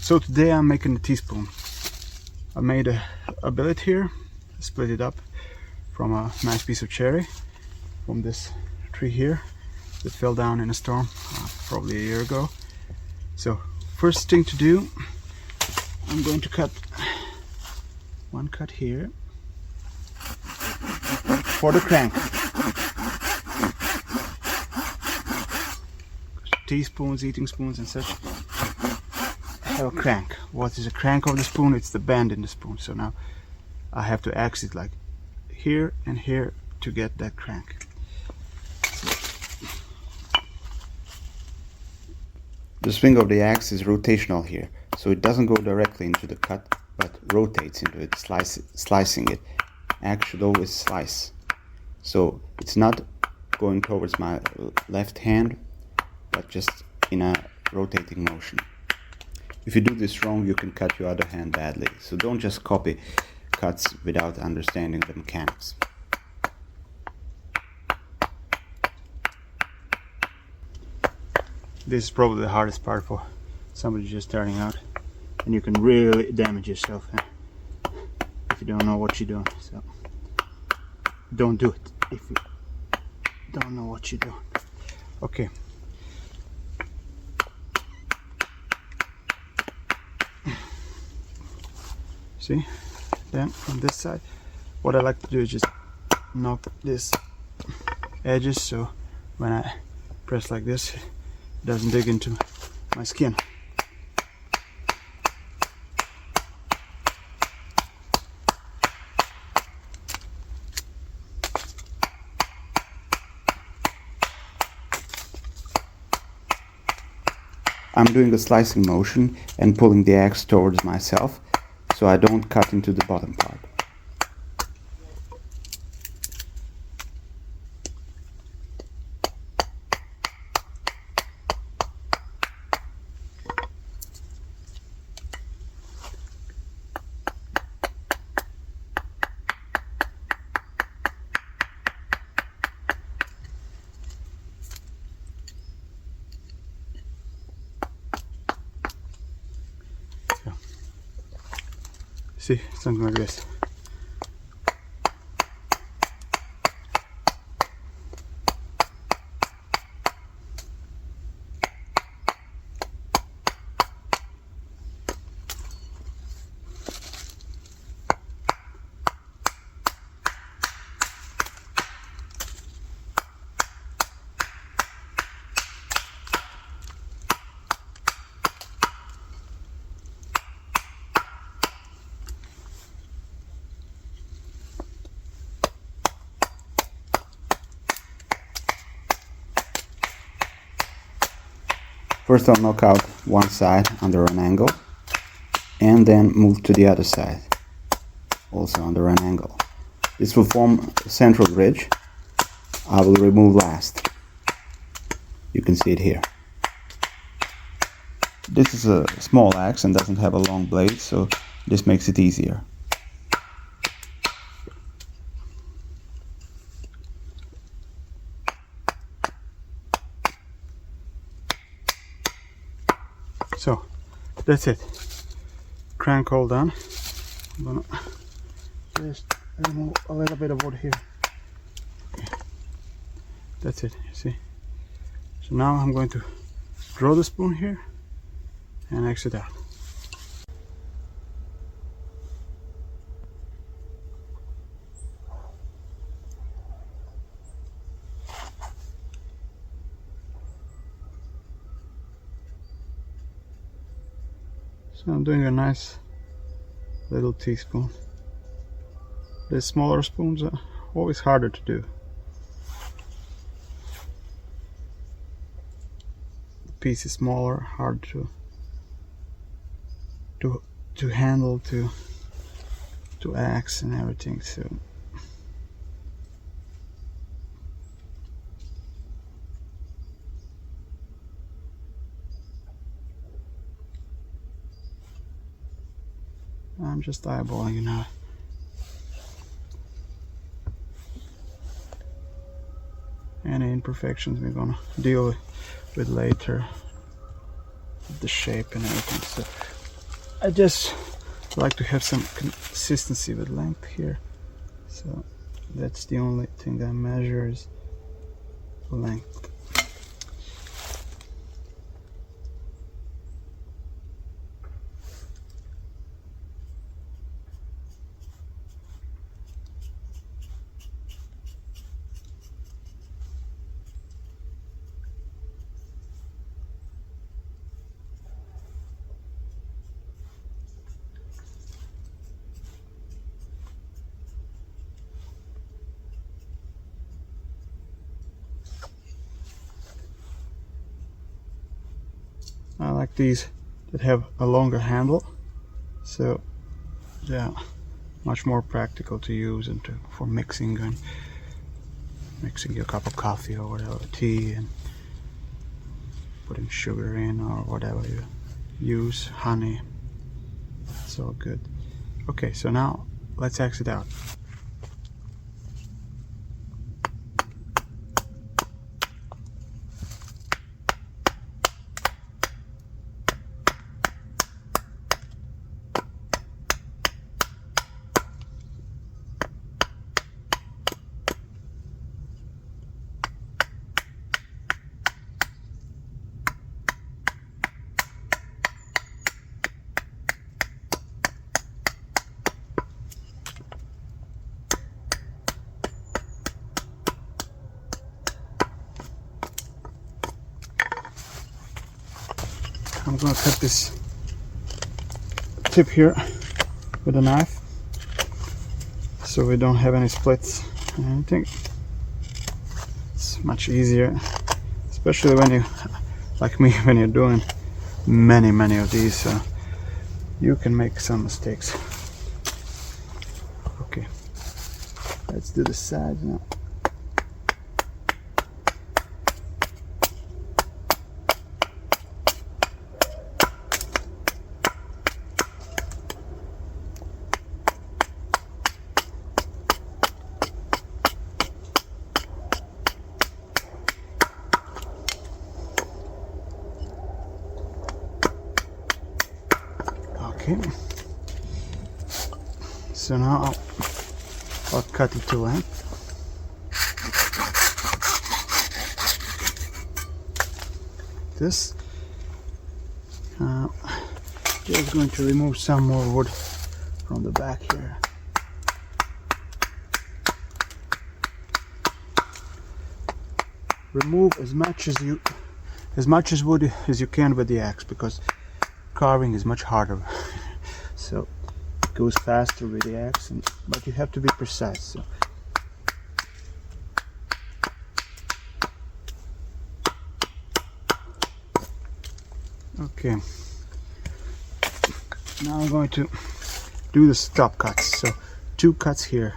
So today I'm making a teaspoon. I made a billet here, split it up from a nice piece of cherry from this tree here that fell down in a storm probably a year ago. So first thing to do, I'm going to cut one cut here for the crank. Teaspoons, eating spoons and such have a crank. What is a crank of the spoon? It's the bend in the spoon. So now I have to axe it like here and here to get that crank. The swing of the axe is rotational here, so it doesn't go directly into the cut, but rotates into it, slicing it. Axe should always slice. So it's not going towards my left hand, but just in a rotating motion. If you do this wrong, you can cut your other hand badly. So don't just copy cuts without understanding the mechanics. This is probably the hardest part for somebody just starting out, and you can really damage yourself if you don't know what you're doing. So don't do it if you don't know what you're doing. Okay. See? Then on this side, what I like to do is just knock this edges, so when I press like this, it doesn't dig into my skin. I'm doing a slicing motion and pulling the axe towards myself, so I don't cut into the bottom part. See, something like this. First I'll knock out one side under an angle, and then move to the other side, also under an angle. This will form a central ridge. I will remove last. You can see it here. This is a small axe and doesn't have a long blade, so this makes it easier. So that's it. Crank all done. I'm gonna just remove a little bit of wood here. Okay. That's it, you see. So now I'm going to draw the spoon here and exit out. So I'm doing a nice little teaspoon. The smaller spoons are always harder to do. The piece is smaller, hard to handle, to axe and everything. So I'm just eyeballing it now. Any imperfections we're gonna deal with later, with the shape and everything. So I just like to have some consistency with length here, so that's the only thing that measures length. I like these that have a longer handle, so yeah, much more practical to use and for mixing and mixing your cup of coffee or whatever, tea, and putting sugar in or whatever you use, honey. It's all good. Okay, so now let's axe it out. I'm gonna cut this tip here with a knife so we don't have any splits or anything. It's much easier, especially when you, like me, when you're doing many of these, you can make some mistakes. Okay, let's do the sides now. Okay, so now I'll cut it to length. This just going to remove some more wood from the back here. Remove as much wood as you can with the axe, because carving is much harder. So it goes faster with the axe, but you have to be precise. So. Okay, now I'm going to do the stop cuts. So 2 cuts here.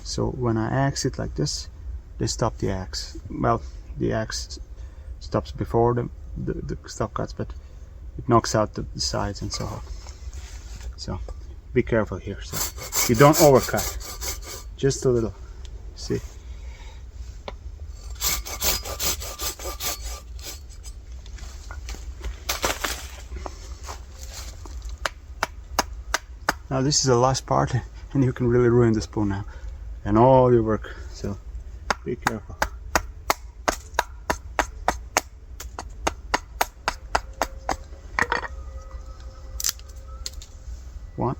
So when I axe it like this, they stop the axe. Well, the axe stops before the stop cuts, but it knocks out the sides and so on. So be careful here, so you don't overcut, just a little. See? Now this is the last part, and you can really ruin the spoon now and all your work, so be careful. One,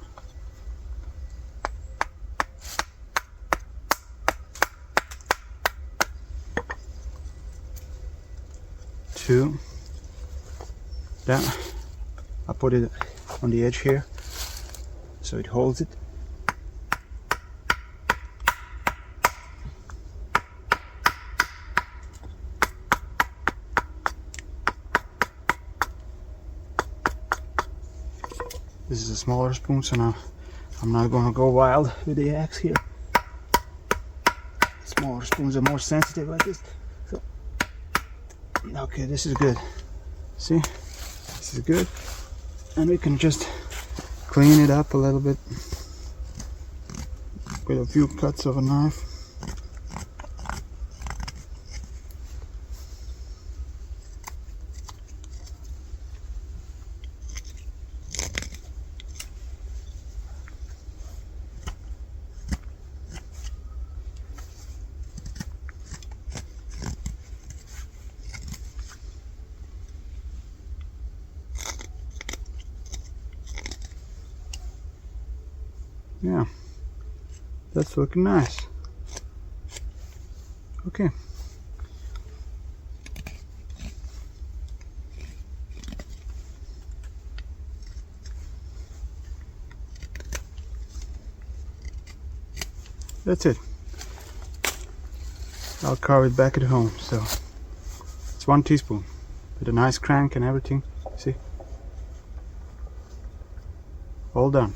two, then I put it on the edge here so it holds it. This is a smaller spoon, so now I'm not going to go wild with the axe here. Smaller spoons are more sensitive like this. So, okay, this is good. See, this is good, and we can just clean it up a little bit with a few cuts of a knife. Yeah, that's looking nice. Okay. That's it. I'll carve it back at home. So it's 1 teaspoon with a nice crank and everything. See? All done.